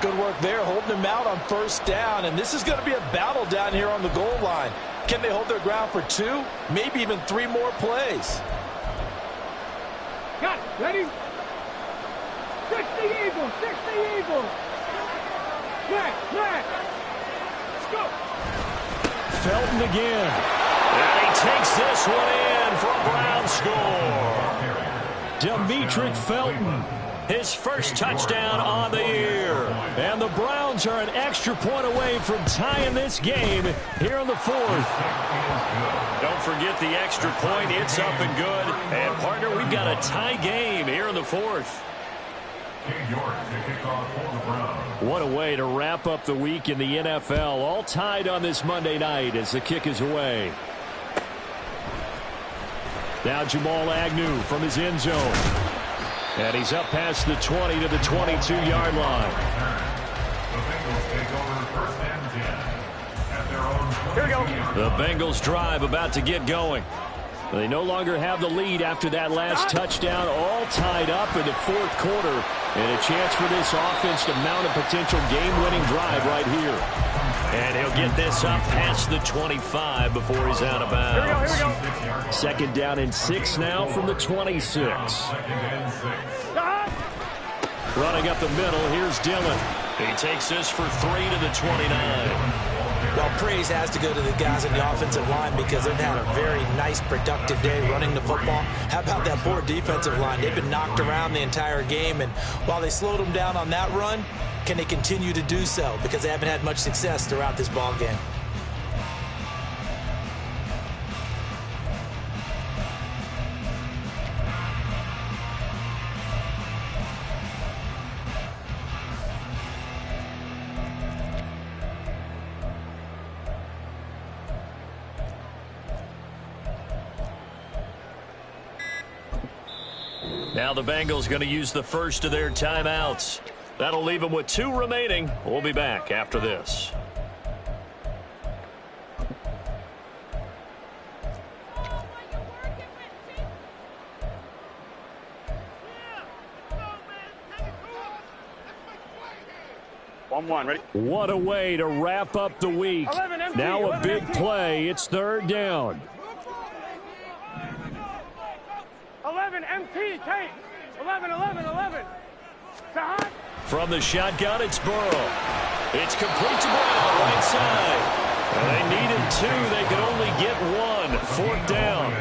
Speaker 8: Good work there, holding him out on first down, and this is going to be a battle down here on the goal line. Can they hold their ground for 2, maybe even 3 more plays?
Speaker 7: Got it. Ready? 60 Eagles. Back. Let's go.
Speaker 6: Felton again. And he takes this one in for a Brown score. Demetric Felton, his first touchdown on the year. And the Browns are an extra point away from tying this game here in the 4th. Don't forget the extra point. It's up and good. And, partner, we've got a tie game here in the 4th. What a way to wrap up the week in the NFL. All tied on this Monday night as the kick is away. Now Jamal Agnew from his end zone. And he's up past the 20 to the 22-yard line.
Speaker 7: Here we go.
Speaker 6: The Bengals drive about to get going. They no longer have the lead after that last touchdown, all tied up in the 4th quarter. And a chance for this offense to mount a potential game-winning drive right here. And he'll get this up past the 25 before he's out of bounds.
Speaker 7: Here we go.
Speaker 6: 2nd down and 6 now from the 26. Running up the middle, here's Dillon. He takes this for 3 to the 29.
Speaker 8: Well, praise has to go to the guys in the offensive line because they've had a very nice, productive day running the football. How about that poor defensive line? They've been knocked around the entire game, and while they slowed them down on that run, can they continue to do so? Because they haven't had much success throughout this ball game.
Speaker 6: Now the Bengals going to use the first of their timeouts. That'll leave them with 2 remaining. We'll be back after this.
Speaker 7: Ready?
Speaker 6: What a way to wrap up the week. Now a big play. It's 3rd down.
Speaker 7: 11 MT, take. 11.
Speaker 6: From the shotgun, it's Burrow. It's complete to Brown, right side. And they needed 2. They could only get 1. 4th down.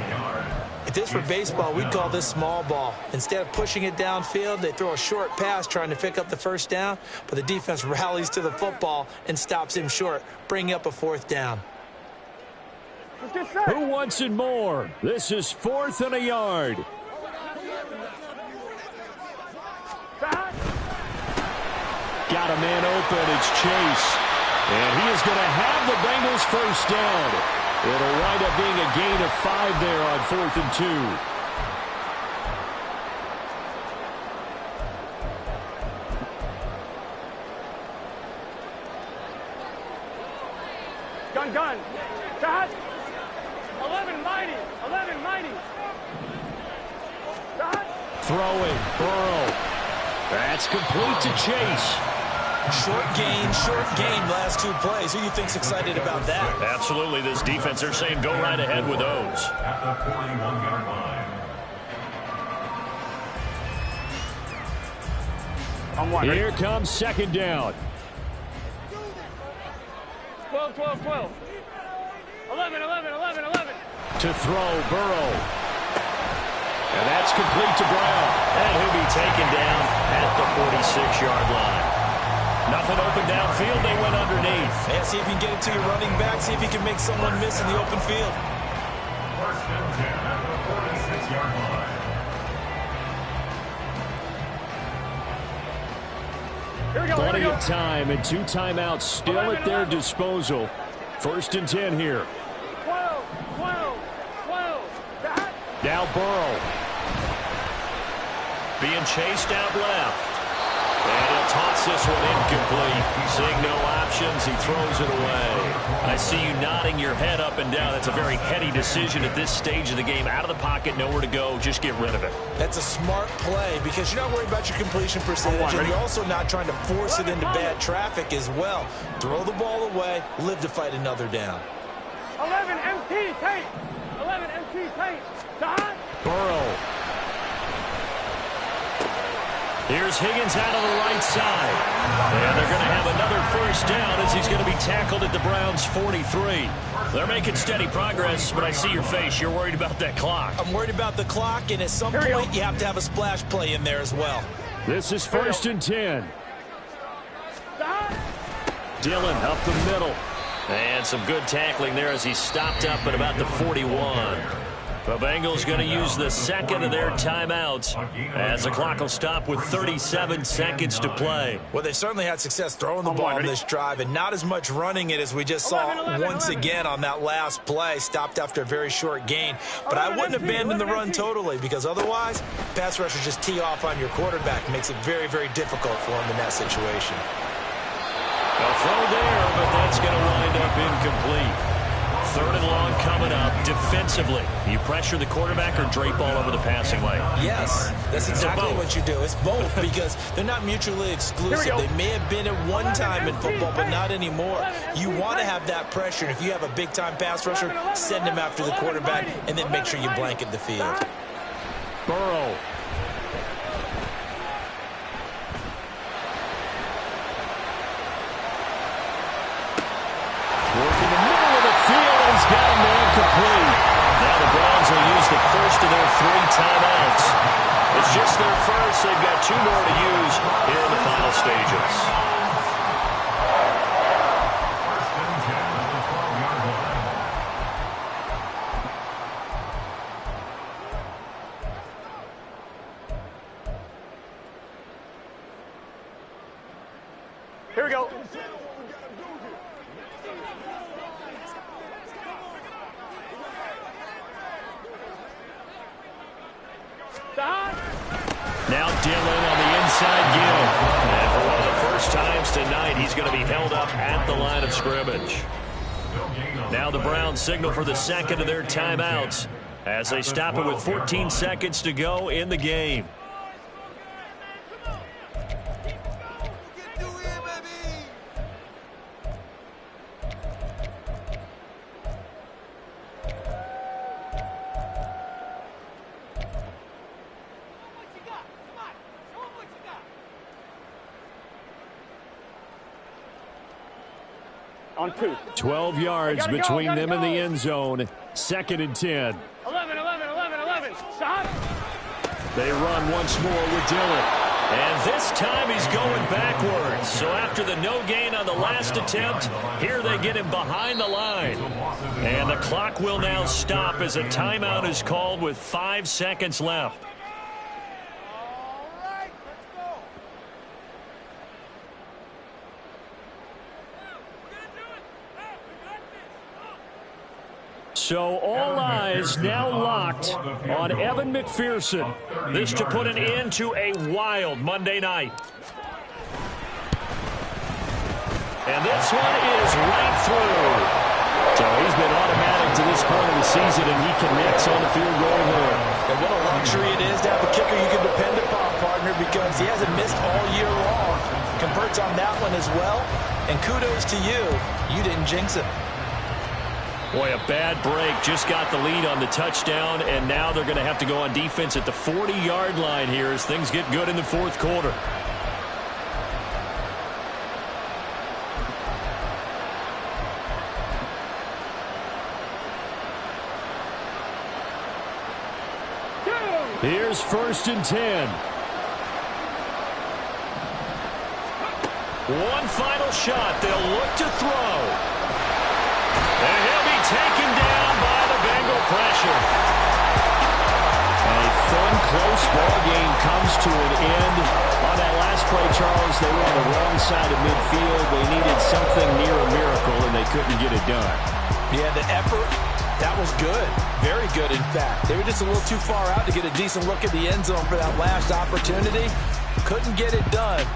Speaker 8: If this were baseball, we'd call this small ball. Instead of pushing it downfield, they throw a short pass trying to pick up the 1st down, but the defense rallies to the football and stops him short, bringing up a 4th down.
Speaker 6: Who wants it more? This is 4th and a yard. Got a man open. It's Chase. And he is going to have the Bengals 1st down. It'll wind up being a gain of 5 there on 4th and
Speaker 7: 2. Gun. Shot. 11 mighty. Shot.
Speaker 6: Throwing. Burrow. That's complete to Chase.
Speaker 8: Short gain, last 2 plays. Who do you think's excited about that?
Speaker 6: Absolutely. This defense, they're saying go right ahead with those.
Speaker 9: At the 41-yard line.
Speaker 6: Here comes 2nd down.
Speaker 7: 12. 11.
Speaker 6: To throw, Burrow. And that's complete to Brown. And he'll be taken down at the 46-yard line. Nothing open downfield. They went underneath.
Speaker 8: And see if you can get it to your running back. See if you can make someone miss in the open field.
Speaker 9: 1st and 10 at the 46-yard line.
Speaker 6: Plenty of time and 2 timeouts still at their disposal. 1st and 10 here.
Speaker 7: 12.
Speaker 6: Now Burrow. Being chased out left. And he'll toss this one incomplete. Seeing no options, he throws it away. I see you nodding your head up and down. That's a very heady decision at this stage of the game. Out of the pocket, nowhere to go. Just get rid of it.
Speaker 8: That's a smart play because you're not worried about your completion percentage, and you're also not trying to force it into bad traffic as well. Throw the ball away, live to fight another down.
Speaker 7: 11 MT, take. 11 MT, take. Shot.
Speaker 6: Burrow. Here's Higgins out of the right side. And they're going to have another 1st down as he's going to be tackled at the Browns' 43. They're making steady progress, but I see your face. You're worried about that clock.
Speaker 8: I'm worried about the clock, and at some point you have to have a splash play in there as well.
Speaker 6: This is 1st and 10. Dillon up the middle. And some good tackling there as he stopped up at about the 41. The Bengals going to use the 2nd of their timeouts as the clock will stop with 37 seconds to play.
Speaker 8: Well, they certainly had success throwing the ball on this drive and not as much running it as we just saw once again on that last play. Stopped after a very short gain. But I wouldn't abandon the run totally because otherwise, pass rushers just tee off on your quarterback. Makes it very, very difficult for him in that situation.
Speaker 6: A throw there, but that's going to wind up incomplete. 3rd and long coming up. Defensively, you pressure the quarterback or drape all over the passing lane?
Speaker 8: Yes, that's exactly what you do. It's both because they're not mutually exclusive. They may have been at one time in football, but not anymore. You want to have that pressure. If you have a big-time pass rusher, send him after the quarterback and then make sure you blanket the field.
Speaker 6: Burrow. missed their first. They've got 2 more to use here in the final stages.
Speaker 9: First and 10 at the 12-yard line.
Speaker 7: Here we go.
Speaker 6: Now Dillon on the inside give. And for one of the first times tonight, he's going to be held up at the line of scrimmage. Now the Browns signal for the second of their timeouts as they stop it with 14 seconds to go in the game.
Speaker 7: On 2.
Speaker 6: 12 yards between them and the end zone. 2nd and 10.
Speaker 7: 11. Stop.
Speaker 6: They run once more with Dillon. And this time he's going backwards. So after the no gain on the last attempt, here they get him behind the line. And the clock will now stop as a timeout is called with 5 seconds left. So all eyes now locked on Evan McPherson. This to put an end to a wild Monday night. And this one is right through. So he's been automatic to this point of the season, and he connects on the field goal there.
Speaker 8: And what a luxury it is to have a kicker you can depend upon, partner, because he hasn't missed all year long. Converts on that one as well. And kudos to you. You didn't jinx it.
Speaker 6: Boy, a bad break. Just got the lead on the touchdown, and now they're going to have to go on defense at the 40-yard line here as things get good in the 4th quarter. Here's 1st and 10. One final shot. They'll look to throw. And he'll be taken down by the Bengal pressure. A fun, close ball game comes to an end. On that last play, Charles, they were on the wrong side of midfield. They needed something near a miracle, and they couldn't get it done.
Speaker 8: Yeah, the effort, that was good. Very good, in fact. They were just a little too far out to get a decent look at the end zone for that last opportunity. Couldn't get it done.